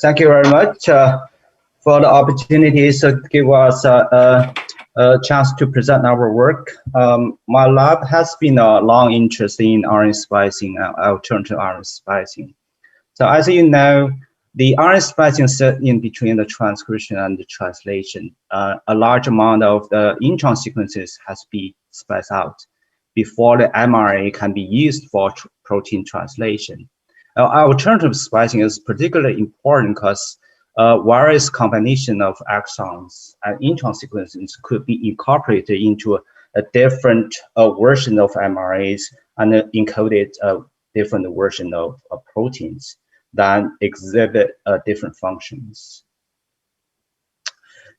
Thank you very much for the opportunity to give us a chance to present our work. My lab has been a long interest in RNA splicing and alternative RNA splicing. So as you know, the RNA splicing sits in between the transcription and the translation. A large amount of the intron sequences has to be spliced out before the mRNA can be used for protein translation. Alternative splicing is particularly important because various combination of exons and intron sequences could be incorporated into a different version of mRNAs and encoded a different version of proteins that exhibit different functions.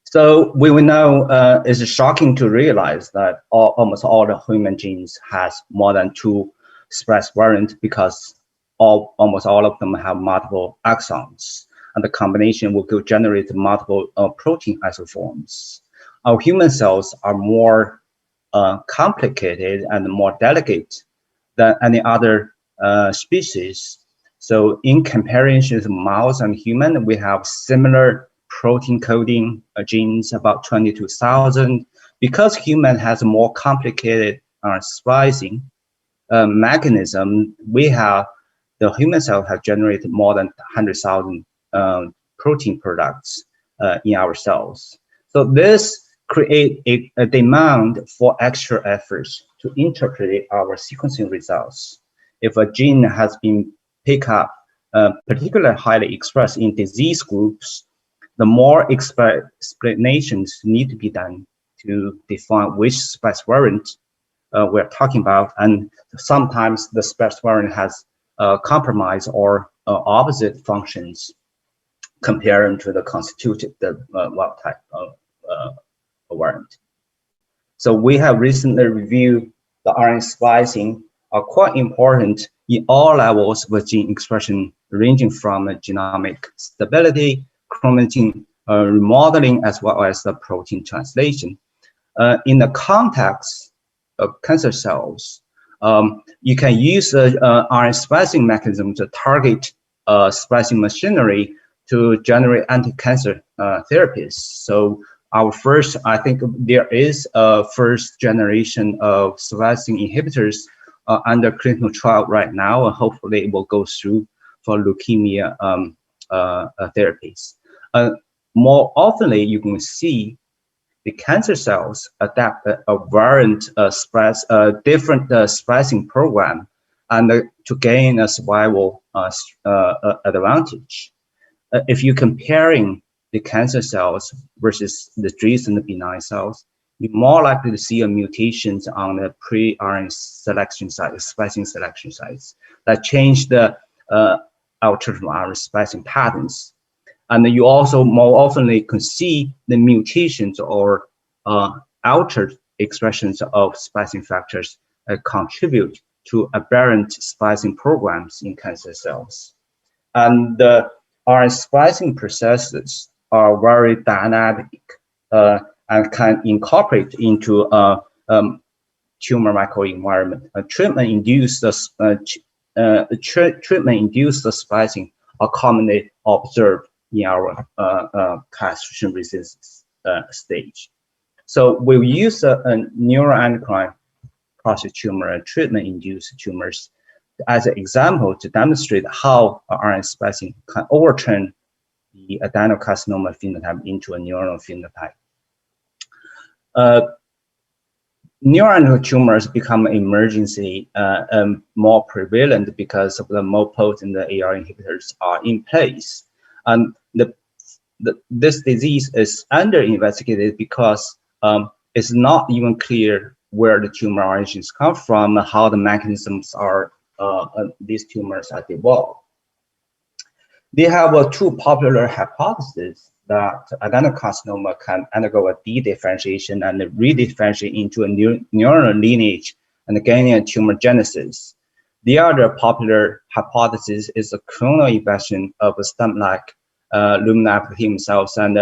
So we will know it's shocking to realize that almost all the human genes has more than 2 splice variants because almost all of them have multiple exons, and the combination will generate multiple protein isoforms. Our human cells are more complicated and more delicate than any other species. So in comparison to mouse and human, we have similar protein coding genes, about 22,000. Because human has a more complicated splicing mechanism, the human cell have generated more than 100,000 protein products in our cells. So this creates a demand for extra efforts to interpret our sequencing results. If a gene has been picked up, particularly highly expressed in disease groups, the more explanations need to be done to define which splice variant we're talking about, and sometimes the splice variant has compromise or opposite functions compared to the constituted wild type variant. So we have recently reviewed the RNA splicing are quite important in all levels of gene expression, ranging from genomic stability, chromatin remodeling, as well as the protein translation. In the context of cancer cells, you can use the RNA splicing mechanism to target splicing machinery to generate anti-cancer therapies. So I think there is a first generation of splicing inhibitors under clinical trial right now, and hopefully it will go through for leukemia therapies. More oftenly, you can see the cancer cells adapt a variant different splicing program and to gain a survival advantage. If you're comparing the cancer cells versus the recent benign cells, you're more likely to see mutations on the pre-RNA selection site, splicing selection sites that change the alternative RNA splicing patterns. And you also more often can see the mutations or altered expressions of splicing factors contribute to aberrant splicing programs in cancer cells. And the RNA splicing processes are very dynamic and can incorporate into a tumor microenvironment. Treatment-induced splicing are commonly observed in our castration-resistant stage. So we'll use a neuroendocrine prostate tumor treatment-induced tumors as an example to demonstrate how RNA splicing can overturn the adenocarcinoma phenotype into a neuronal phenotype. Neuroendocrine tumors become emergency more prevalent because of the more potent AR inhibitors are in place. And this disease is under-investigated because it's not even clear where the tumor origins come from, how the mechanisms are these tumors are developed. They have 2 popular hypotheses that adenocarcinoma can undergo a de-differentiation and re-differentiate into a neuronal lineage and gaining a tumor genesis. The other popular hypothesis is a clonal infection of stem-like luminal epithelium cells and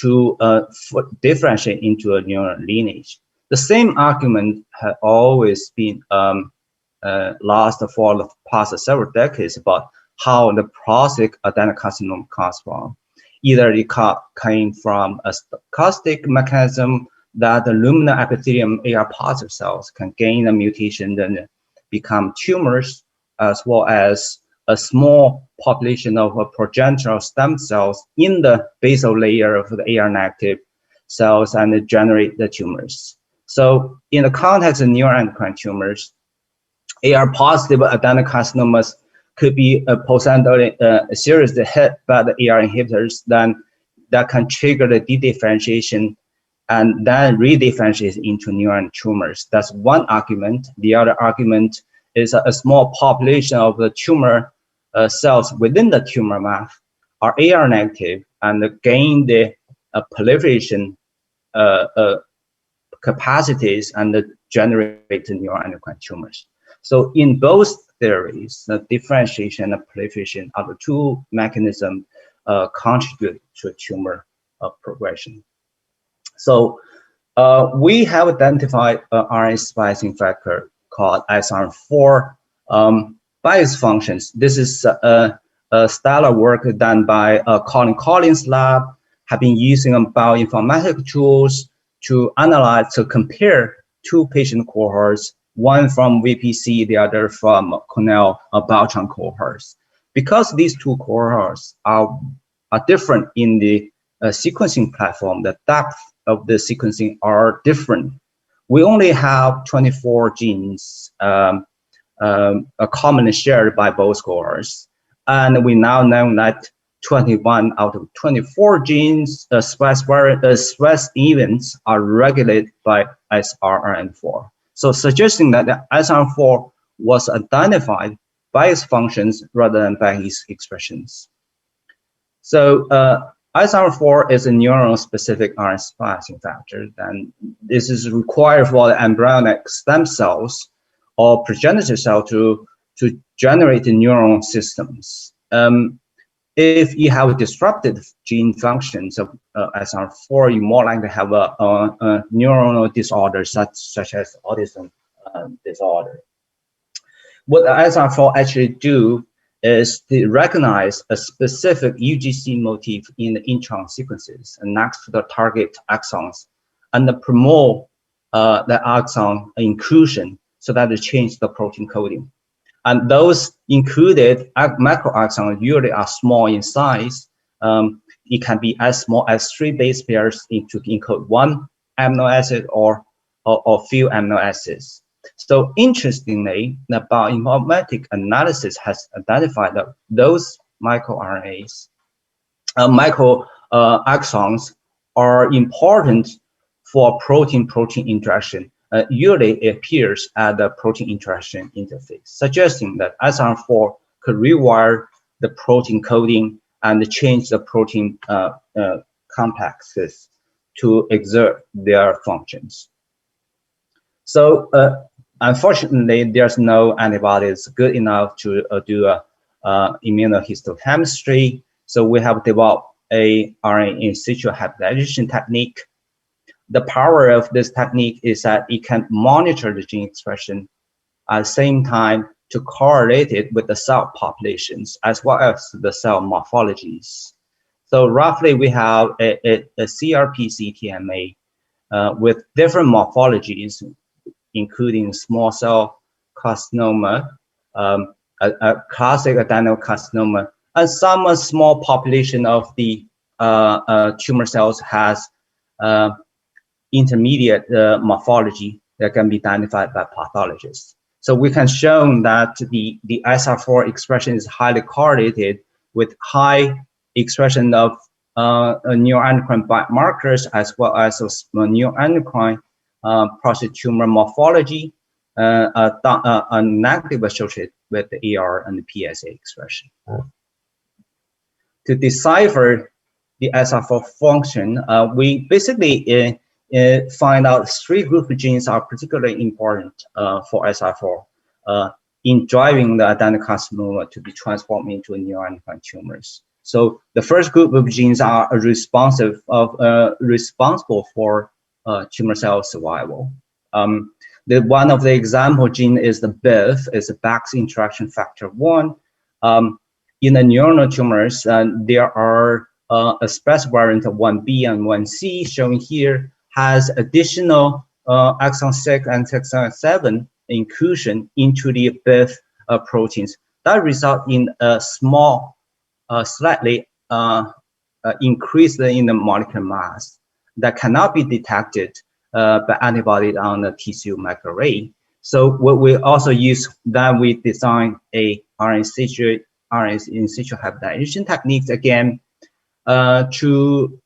to differentiate into a neuronal lineage. The same argument has always been lost for the past several decades about how the prostate adenocarcinoma comes from. Either it came from a stochastic mechanism that the luminal epithelium AR positive cells can gain a mutation and become tumors, as well as a small population of progenitor stem cells in the basal layer of the AR negative cells and generate the tumors. So in the context of neuroendocrine tumors, AR positive adenocarcinomas could be potentially seriously hit by the AR inhibitors, then that can trigger the dedifferentiation and then redifferentiate into neuron tumors. That's one argument. The other argument is a small population of the tumor cells within the tumor mass are AR negative and gain the proliferation capacities and generate neuroendocrine tumors. So in both theories, the differentiation and proliferation are the two mechanisms contribute to tumor progression. So we have identified an RNA splicing factor called SRN4 bias functions. This is a stellar work done by Colin Collins' lab, have been using bioinformatics tools to analyze, to compare two patient cohorts, one from VPC, the other from Cornell Beltran cohorts. Because these two cohorts are different in the sequencing platform, the depth of the sequencing are different. We only have 24 genes commonly shared by both cohorts. And we now know that 21 out of 24 genes stress events are regulated by SRN4. So suggesting that the SRN4 was identified by its functions rather than by its expressions. So SRN4 is a neuron-specific RNA splicing factor, and this is required for the embryonic stem cells or progenitor cell to generate the neuron systems. If you have disrupted gene functions of SRN4, you more likely have a neuronal disorder such as autism disorder. What the SRN4 actually do is to recognize a specific UGC motif in the intron sequences and next to the target axons, and promote the axon inclusion so that it changes the protein coding. And those included macroaxons usually are small in size. It can be as small as 3 base pairs to encode 1 amino acid or few amino acids. So interestingly, the bioinformatic analysis has identified that those microRNAs, axons are important for protein-protein interaction. Usually it appears at the protein interaction interface, suggesting that SRN4 could rewire the protein coding and change the protein complexes to exert their functions. So unfortunately, there's no antibodies good enough to do immunohistochemistry. So we have developed a RNA in situ hybridization technique. The power of this technique is that it can monitor the gene expression at the same time to correlate it with the cell populations as well as the cell morphologies. So roughly we have a CRP-cTMA with different morphologies, including small cell carcinoma, a classic adenocarcinoma, and some small population of the tumor cells has intermediate morphology that can be identified by pathologists. So we can show that the SR4 expression is highly correlated with high expression of neuroendocrine biomarkers as well as neuroendocrine prostate tumor morphology negatively associated with the AR and the PSA expression. To decipher the SR4 function, we basically find out 3 group of genes are particularly important for SR4 in driving the adenocarcinoma to be transformed into neuroendocrine tumors. So the first group of genes are responsible for tumor cell survival. One of the example gene is the BIF, is the Bax interaction factor 1. in the neuronal tumors, there are a expressed variant of 1B and 1C shown here has additional exon 6 and exon 7 inclusion into the BIF proteins that result in a small, slightly increase in the molecular mass that cannot be detected by antibodies on the tissue microarray. So what we also use, then we design a RNA in situ hybridization techniques again to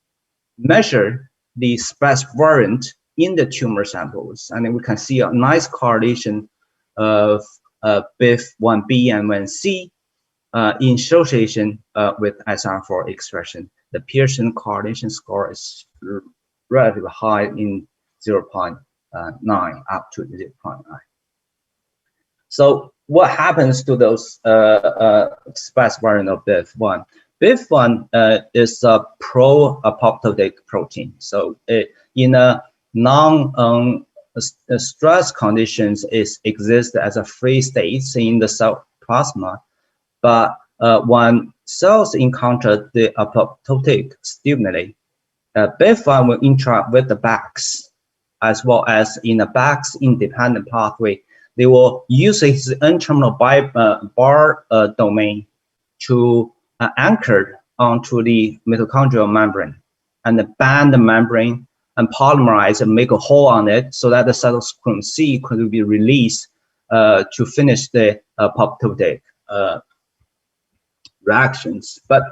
measure the expressed variant in the tumor samples, and then we can see a nice correlation of BIF1B and 1C in association with SR4 expression. The Pearson correlation score is relatively high in 0.9 up to 0.9. So what happens to those expressed variant of BIF1? BIF1 is a pro-apoptotic protein. So in a non-stress conditions, it exists as a free state in the cell plasma. But when cells encounter the apoptotic stimuli, BIF1 will interact with the BAX, as well as in a BAX independent pathway. They will use its N-terminal bar domain to anchor onto the mitochondrial membrane and band the membrane and polymerize and make a hole on it so that the cytochrome C could be released to finish the apoptotic reactions. But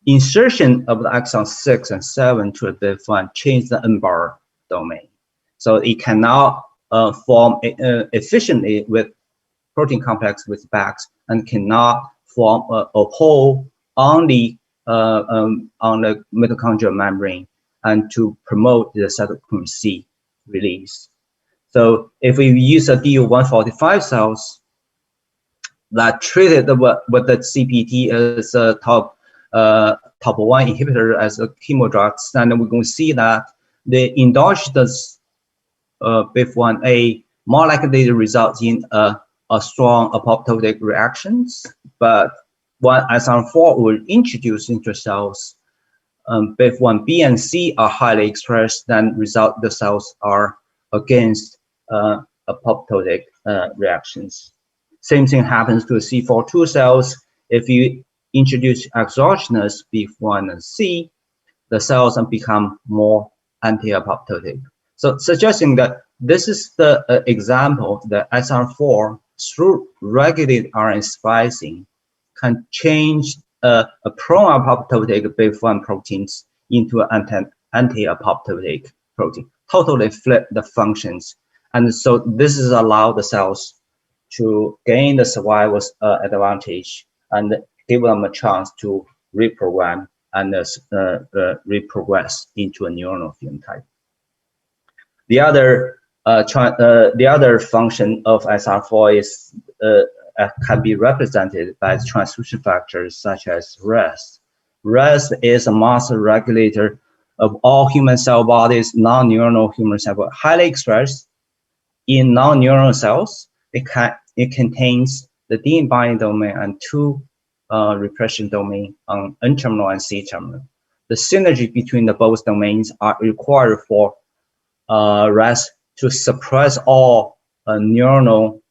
insertion of the exon 6 and 7 to a BIF1 change the N-bar domain. So it cannot form efficiently with protein complex with BAX and cannot form a hole on the mitochondrial membrane and to promote the cytochrome C release. So if we use a DU145 cells that treated with the CPT as a top 1 inhibitor as a chemo drugs, then we're going to see that the endogenous BIF1A more likely results in a strong apoptotic reactions. But when SR4 will introduce into cells, BIF1B and C are highly expressed, then result the cells are against apoptotic reactions. Same thing happens to C42 cells. If you introduce exogenous BIF1 and C, the cells become more anti-apoptotic. So suggesting that this is the example that SR4 through regulated RNA splicing can change a pro-apoptotic BIF1 proteins into an anti-apoptotic protein, totally flip the functions. And so this is allow the cells to gain the survival advantage and give them a chance to reprogram and reprogress into a neuronal phenotype. The other function of SR4 is can be represented by transcription factors such as REST. REST is a master regulator of all human cell bodies, non-neuronal human cell bodies, highly expressed in non-neuronal cells. It contains the DNA binding domain and two repression domain on N-terminal and C-terminal. The synergy between the both domains are required for REST to suppress all neuronal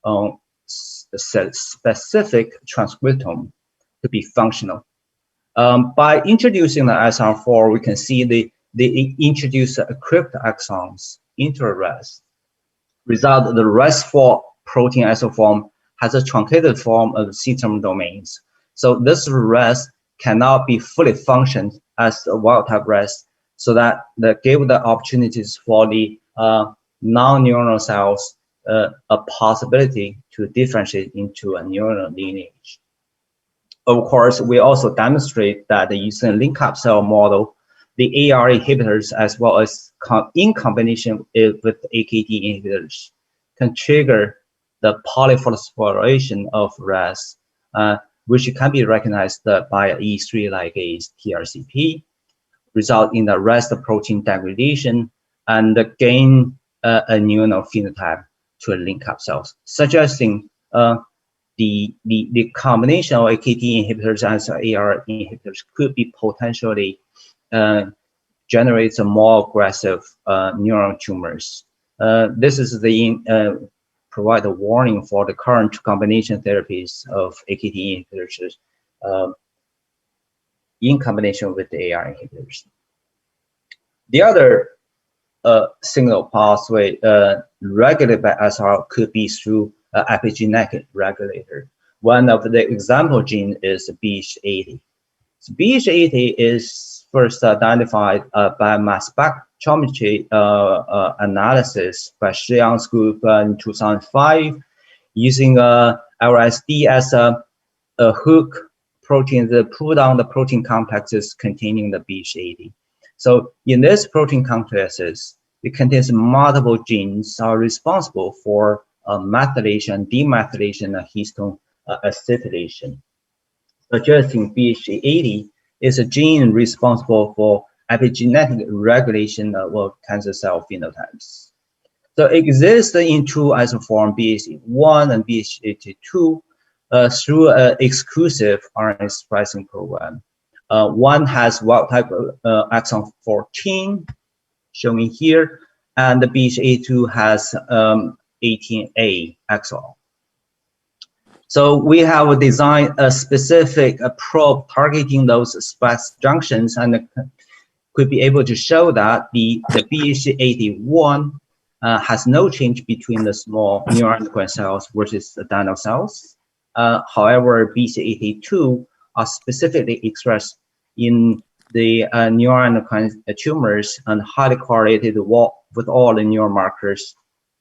specific transcriptome to be functional. By introducing the SR4, we can see they introduce crypt exons into REST. Result, the REST4 protein isoform has a truncated form of C-terminal domains. So this REST cannot be fully functioned as a wild-type REST, so that gave the opportunities for the non-neuronal cells a possibility to differentiate into a neuronal lineage. Of course, we also demonstrate that using a link-up cell model, the AR inhibitors, as well as in combination with AKT inhibitors, can trigger the polyphosphorylation of REST, which can be recognized by E3 ligase TRCP, result in the REST protein degradation and gain a neuronal phenotype to link up cells, suggesting the combination of AKT inhibitors and AR inhibitors could be potentially generates a more aggressive neuron tumors. This is the provide a warning for the current combination therapies of AKT inhibitors in combination with the AR inhibitors. The other signal pathway regulated by SR could be through epigenetic regulator. One of the example gene is BH80. So BH80 is first identified by mass spectrometry analysis by Xiang's group in 2005, using LSD as a hook protein that pull down the protein complexes containing the BH80. So in this protein complexes, it contains multiple genes are responsible for methylation, demethylation, and histone acetylation. Suggesting BH80 is a gene responsible for epigenetic regulation of cancer cell phenotypes. So it exists in two isoforms, BH1 and BH82, through an exclusive RNA splicing program. One has wild type exon 14, shown in here, and the BH82 has 18A exon. So we have designed a specific probe targeting those splice junctions, and could be able to show that the BH81 has no change between the small neuroendocrine cells versus the adrenal cells. However, BH82 are specifically expressed in the neuroendocrine tumors and highly correlated with all the neuromarkers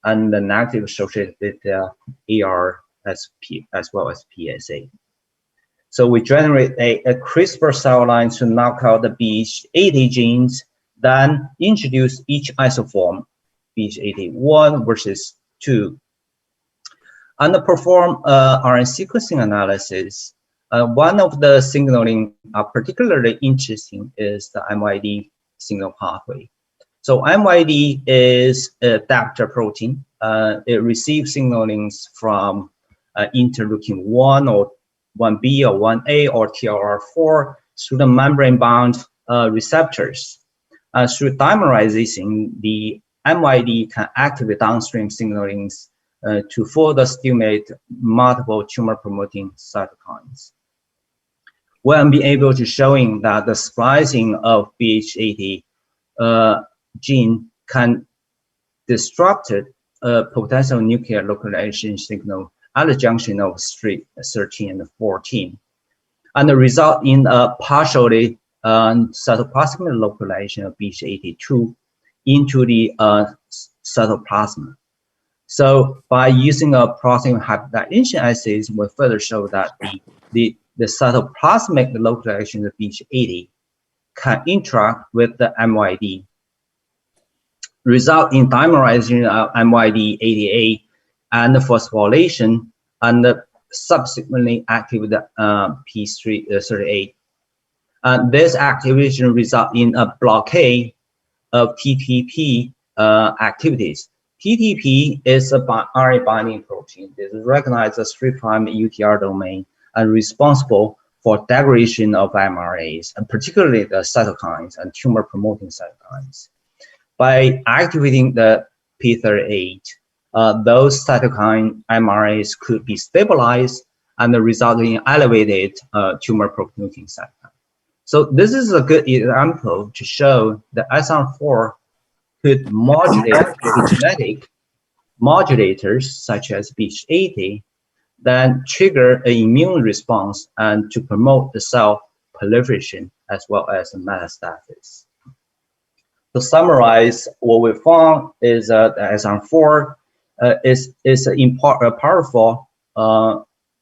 and the negative associated with AR as well as PSA. So we generate a CRISPR cell line to knock out the BH80 genes, then introduce each isoform, BH81 versus 2, and perform RNA sequencing analysis. One of the signaling particularly interesting is the MYD signal pathway. So MYD is a adapter protein. It receives signalings from interleukin-1 or 1B or 1A or TLR4 through the membrane-bound receptors. Through dimerization, the MYD can activate downstream signalings to further stimulate multiple tumor-promoting cytokines. We'll be able to showing that the splicing of BH80 gene can disrupt potential nuclear localization signal at the junction of street 13 and 14, and result in a partially cytoplasmic localization of BH82 into the cytoplasm. So by using a protein hybridization assays, we further show that the cytoplasmic localization of BH80 can interact with the MYD, result in dimerization of MYD88 and the phosphorylation, and subsequently activate the P38. And this activation result in a blockade of TTP activities. TTP is a RNA binding protein. It is recognized as 3' UTR domain and responsible for degradation of mRNAs, and particularly the cytokines and tumor promoting cytokines. By activating the P38, those cytokine mRNAs could be stabilized and resulting in elevated tumor promoting cytokine. So this is a good example to show that SR4 could modulate epigenetic modulators such as BH80, then trigger an immune response and to promote the cell proliferation as well as metastasis. To summarize, what we found is that SR4 is a powerful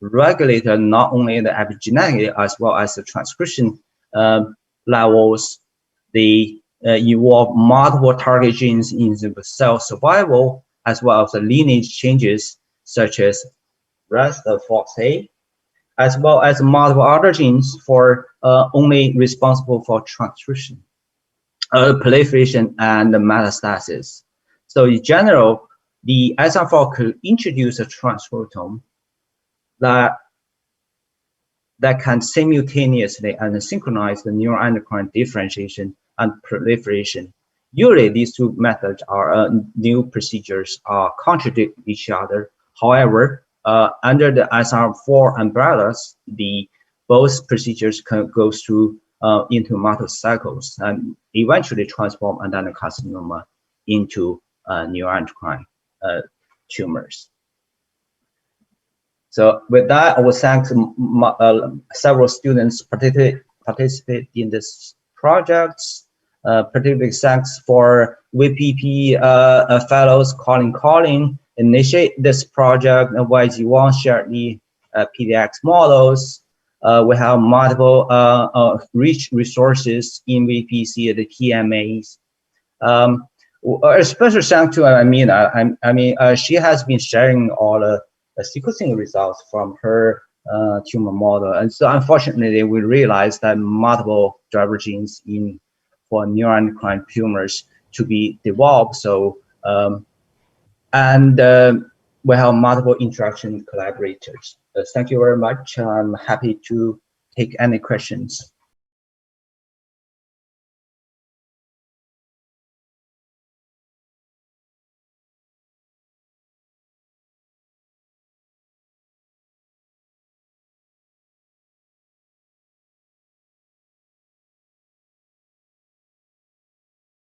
regulator, not only the epigenetic as well as the transcription levels. They involve multiple target genes in the cell survival, as well as the lineage changes such as rest of FOXA, as well as multiple other genes for only responsible for transcription, proliferation, and metastasis. So in general, the SR4 could introduce a transcriptome that can simultaneously and synchronize the neuroendocrine differentiation and proliferation. Usually, these two methods are new procedures contradict each other. However, under the SR4 umbrellas, both procedures can go through into multiple cycles and eventually transform adenocarcinoma into neuroendocrine tumors. So with that, I will thank several students participate in this project. Particularly thanks for VPP fellows Colin initiate this project, and YG Wang shared the PDX models. We have multiple rich resources in VPC, the TMAs. A special thanks to Amina. She has been sharing all the sequencing results from her tumor model, and so unfortunately we realized that multiple driver genes for neuroendocrine tumors to be developed. So we have multiple interaction with collaborators. Thank you very much. I'm happy to take any questions.